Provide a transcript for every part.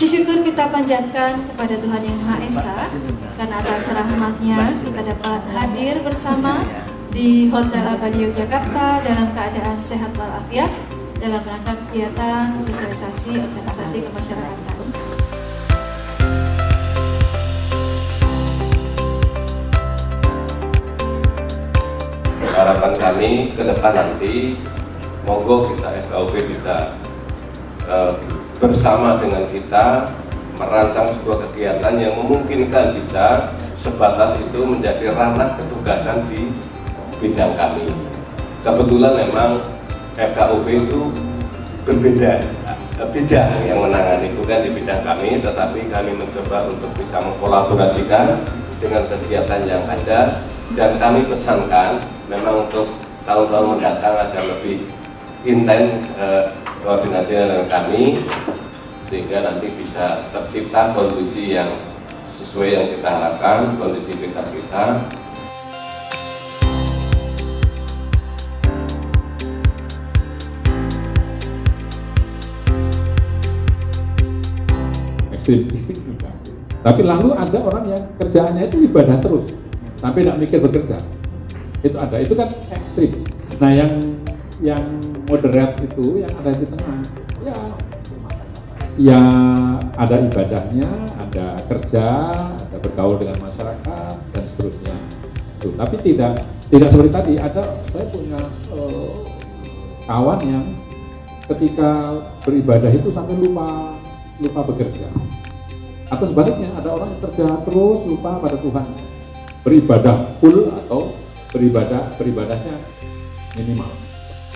Puji syukur kita panjatkan kepada Tuhan Yang Maha Esa, karena atas rahmat-Nya kita dapat hadir bersama di Hotel Abadi Yogyakarta dalam keadaan sehat walafiat dalam rangka kegiatan sosialisasi organisasi kemasyarakatan. Harapan kami ke depan nanti, moga kita FKUP bisa bersama dengan kita merancang sebuah kegiatan yang memungkinkan bisa sebatas itu menjadi ranah ketugasan di bidang kami. Kebetulan memang FKUP itu berbeda bidang yang menangani, bukan di bidang kami, tetapi kami mencoba untuk bisa mengkolaborasikan dengan kegiatan yang ada, dan kami pesankan memang untuk tahun-tahun mendatang agar lebih intens koordinasi dengan kami, sehingga nanti bisa tercipta kondisi yang sesuai yang kita harapkan, kondisivitas kita. Ekstrim. Tapi lalu ada orang yang kerjaannya itu ibadah terus, sampai tidak mikir bekerja. Itu ada, itu kan ekstrim. Nah yang moderat itu yang ada di tengah, ya ada ibadahnya, ada kerja, ada bergaul dengan masyarakat dan seterusnya. Tuh, tapi tidak seperti tadi. Saya punya kawan yang ketika beribadah itu sampai lupa bekerja. Atau sebaliknya ada orang yang kerja terus lupa pada Tuhan, beribadah full atau beribadahnya minimal.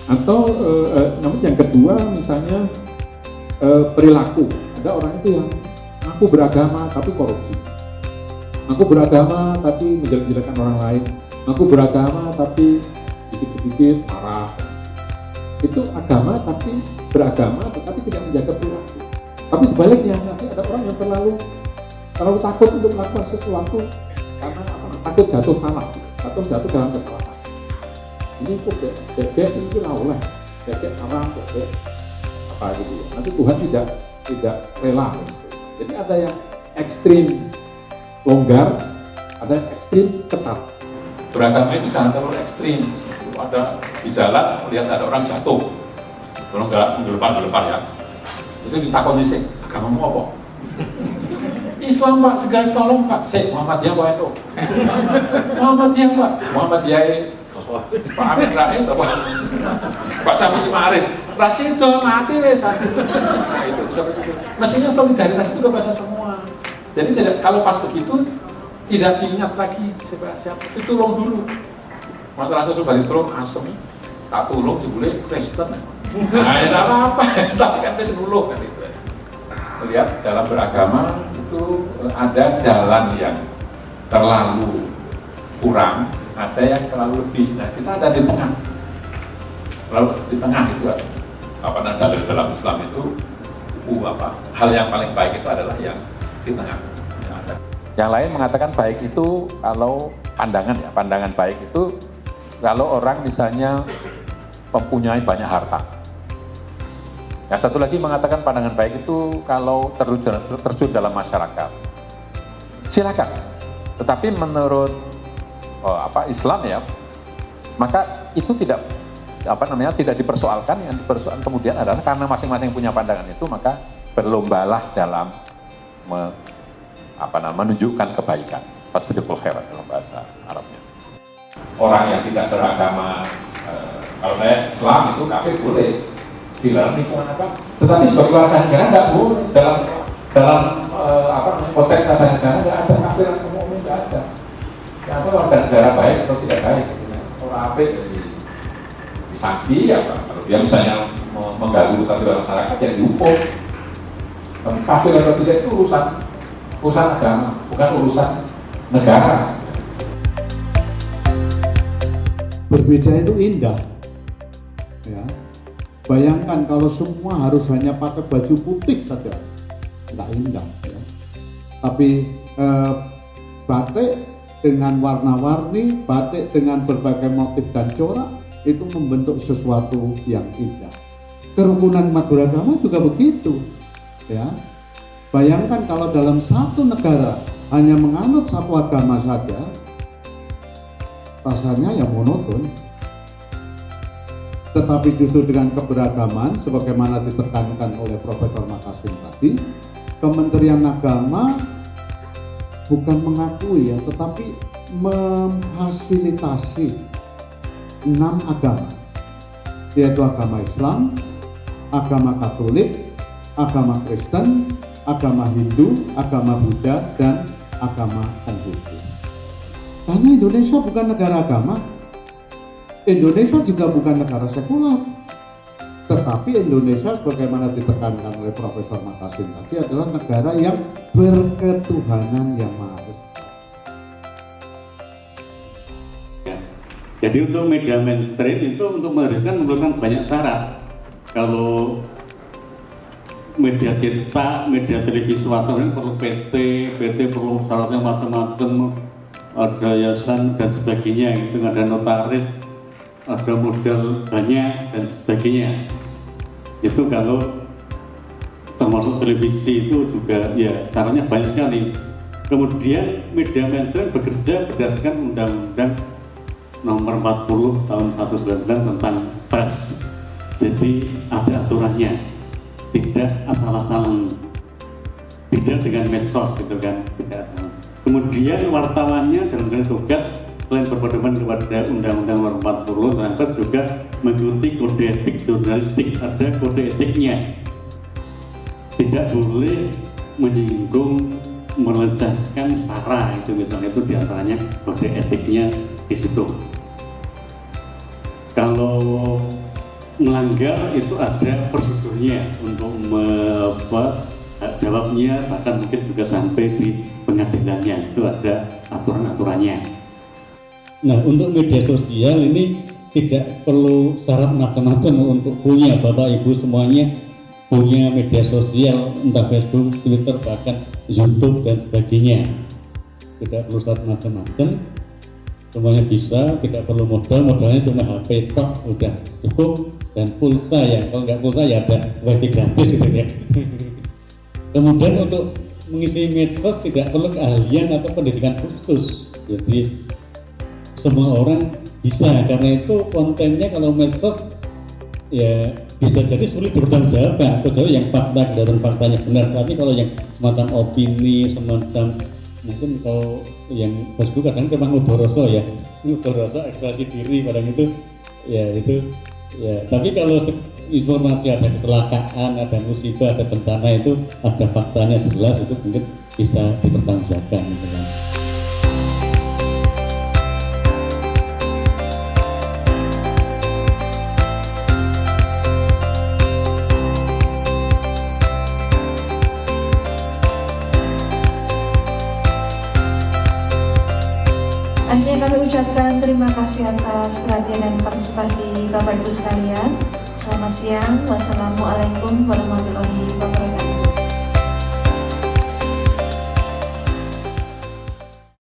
Atau namun yang kedua misalnya perilaku. Ada orang itu yang aku beragama tapi korupsi, aku beragama tapi menjelek-jelekan orang lain, aku beragama tapi sedikit-sedikit marah. Itu agama tapi beragama tetapi tidak menjaga perilaku. Tapi sebaliknya nanti ada orang yang terlalu takut untuk melakukan sesuatu karena takut jatuh salah atau jatuh dalam kesalahan. Ini kok bebek itu oleh bebek haram, bebek apa gitu ya. Nanti Tuhan tidak rela. Jadi ada yang ekstrim longgar, ada yang ekstrim ketat. Beragama itu jangan terlalu ekstrim. Ada di jalan melihat ada orang jatuh, orang gelepar ya. Itu ditakoni sih, agamamu apa? Islam Pak, segera tolong Pak. Muhammadiyah Pak itu. Muhammadiyah Pak, Muhammadiyah Pak Amin Rais apa? Pak Syafi'i Ma'arif. Rasido mati wes. Nah itu mestinya solidaritas itu kepada semua. Jadi kalau pas begitu tidak diingat lagi siapa itu tolong dulu. Masalah itu sudah ditolong asem, tak tolong jebule Kristen. Nah tidak apa-apa, tapi kan wis nuluh kan itu. Lihat dalam beragama itu ada jalan yang terlalu kurang, ada yang terlalu lebih. Nah kita ada di tengah. Lalu di tengah itu apa namanya dalam Islam itu hal yang paling baik itu adalah yang di tengah. Yang lain mengatakan baik itu kalau pandangan baik itu kalau orang misalnya mempunyai banyak harta. Yang satu lagi mengatakan pandangan baik itu kalau terjun dalam masyarakat. Silakan. Tetapi menurut Islam ya, maka itu tidak dipersoalkan. Yang dipersoalkan kemudian adalah karena masing-masing punya pandangan itu, maka berlombalah dalam menunjukkan kebaikan. Fastabiqul khairat dalam bahasa Arabnya. Orang yang tidak beragama, kalau saya Islam itu kafir boleh. Dilarang lingkungan apa? Tetapi sebagai warga negara tidak boleh dalam konteks warga negara tidak ada kafir atau mukmin, tidak ada. Tidak ada warga negara baik atau tidak baik. Orang apik jadi disanksi kalau dia misalnya mengganggu ketertiban masyarakat yang dihukum. Kafir atau tidak itu urusan agama, bukan urusan negara. Berbeda itu indah. Ya. Bayangkan kalau semua harus hanya pakai baju putih saja, tidak indah. Ya. Tapi batik dengan warna-warni, batik dengan berbagai motif dan corak itu membentuk sesuatu yang indah. Kerukunan umat beragama juga begitu, ya. Bayangkan kalau dalam satu negara hanya menganut satu agama saja, rasanya ya monoton. Tetapi justru dengan keberagaman, sebagaimana ditekankan oleh Profesor Makasin tadi, Kementerian Agama bukan mengakui ya, tetapi memfasilitasi 6 agama, yaitu agama Islam, agama Katolik, agama Kristen, agama Hindu, agama Buddha, dan agama Konghucu. Karena Indonesia bukan negara agama, Indonesia juga bukan negara sekular, tetapi Indonesia sebagaimana ditekankan oleh Profesor Makasin tadi adalah negara yang berketuhanan yang Maha Esa. Jadi untuk media mainstream itu untuk menghadirkan memerlukan banyak syarat. Kalau media cetak, media televisi swasta ini perlu PT perlu syaratnya macam-macam, ada yayasan dan sebagainya, itu ada notaris, ada modal banyak dan sebagainya. Itu kalau termasuk televisi itu juga ya syaratnya banyak sekali. Kemudian media mainstream bekerja berdasarkan Undang-Undang Nomor 40 Tahun 1999 tentang pers. Jadi ada aturannya, tidak asal-asalan, tidak dengan medsos gitu kan, tidak asal. Kemudian wartawannya dalam tugas selain berpedoman kepada Undang-Undang Nomor 40 tentang pers juga mengikuti kode etik jurnalistik, ada kode etiknya. Tidak boleh menyinggung, melecehkan sara, itu misalnya, itu diantaranya kode etiknya di situ. Kalau melanggar itu ada prosedurnya untuk jawabnya, bahkan mungkin juga sampai di pengadilannya, itu ada aturan-aturannya. Nah, untuk media sosial ini tidak perlu syarat macam-macam untuk punya. Bapak Ibu semuanya punya media sosial, entah Facebook, Twitter, bahkan YouTube dan sebagainya. Tidak perlu syarat macam-macam, semuanya bisa, tidak perlu modalnya cuma HP tok udah cukup, dan pulsa ya, kalau nggak pulsa ya ada wifi gratis gitu ya. Kemudian untuk mengisi medsos tidak perlu keahlian atau pendidikan khusus, jadi semua orang bisa, karena itu kontennya kalau medsos ya bisa jadi sulit dipertanggungjawabkan kecuali yang fakta dan faktanya benar. Tapi kalau yang semacam opini, semacam mungkin kalau yang Facebook kadang cuma ngudoroso ya, ngudoroso ekspresi diri, padahal itu ya itu ya. Tapi kalau informasi ada kecelakaan, ada musibah, ada bencana, itu ada faktanya jelas, itu mungkin bisa dipertanggungjawabkan gitu kan. Akhirnya kami ucapkan terima kasih atas perhatian dan partisipasi Bapak Ibu sekalian. Selamat siang. Wassalamualaikum warahmatullahi wabarakatuh.